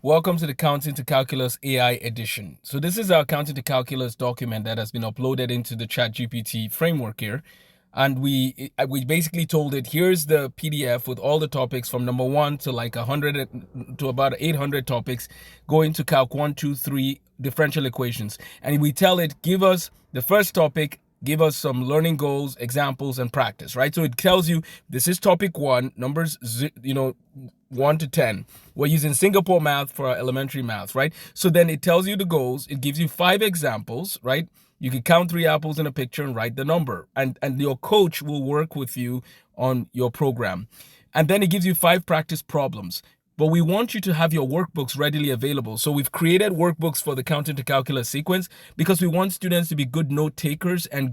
Welcome to the Counting to Calculus AI edition. So this is our Counting to Calculus document that has been uploaded into the ChatGPT framework here. And we basically told it, here's the PDF with all the topics from number 1 to like 100 to about 800 topics going to Calc 1, 2, 3 differential equations. And we tell it, give us the first topic, give us some learning goals, examples, and practice, right? So it tells you this is topic 1, numbers, 1 to 10. We're using Singapore math for our elementary math, right? So then it tells you the goals. It gives you 5 examples, right? You can count 3 apples in a picture and write the number. And your coach will work with you on your program. And then it gives you 5 practice problems. But we want you to have your workbooks readily available. So we've created workbooks for the Counting to Calculus sequence because we want students to be good note takers and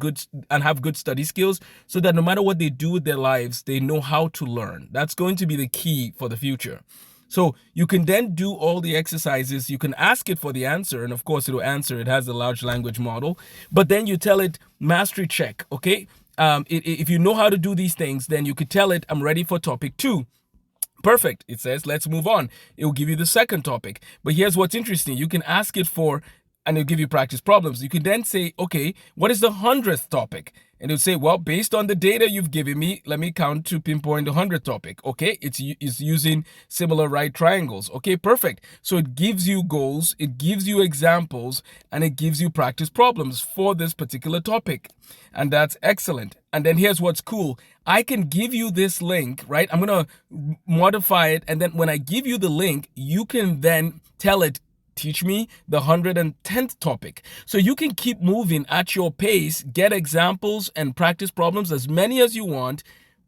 have good study skills so that no matter what they do with their lives, they know how to learn. That's going to be the key for the future. So you can then do all the exercises. You can ask it for the answer, and of course it will answer. It has a large language model. But then you tell it mastery check, okay? If you know how to do these things, then you could tell it, I'm ready for topic 2. Perfect. It says, let's move on. It will give you the second topic. But here's what's interesting. You can ask it for, and it'll give you practice problems. You can then say, okay, what is the 100th topic? And it'll say, well, based on the data you've given me, let me count to pinpoint the 100th topic. Okay, it's using similar right triangles. Okay, perfect. So it gives you goals, it gives you examples, and it gives you practice problems for this particular topic. And that's excellent. And then here's what's cool. I can give you this link, right? I'm going to modify it. And then when I give you the link, you can then tell it, teach me the 110th topic. So you can keep moving at your pace, get examples and practice problems as many as you want,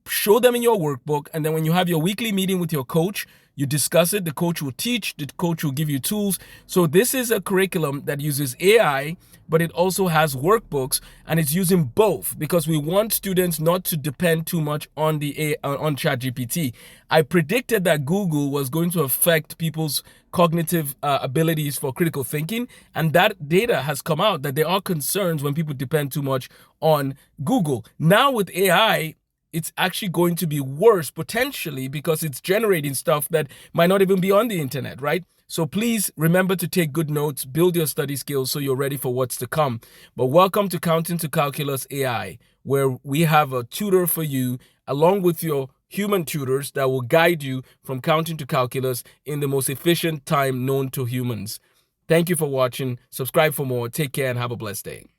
show them in your workbook. And then when you have your weekly meeting with your coach, you discuss it. The coach will teach, the coach will give you tools. So this is a curriculum that uses AI, but it also has workbooks, and it's using both because we want students not to depend too much on on ChatGPT. I predicted that Google was going to affect people's cognitive abilities for critical thinking, and that data has come out that there are concerns when people depend too much on Google. Now with AI, it's actually going to be worse potentially because it's generating stuff that might not even be on the internet, right? So please remember to take good notes, build your study skills so you're ready for what's to come. But welcome to Counting to Calculus AI, where we have a tutor for you along with your human tutors that will guide you from counting to calculus in the most efficient time known to humans. Thank you for watching. Subscribe for more. Take care and have a blessed day.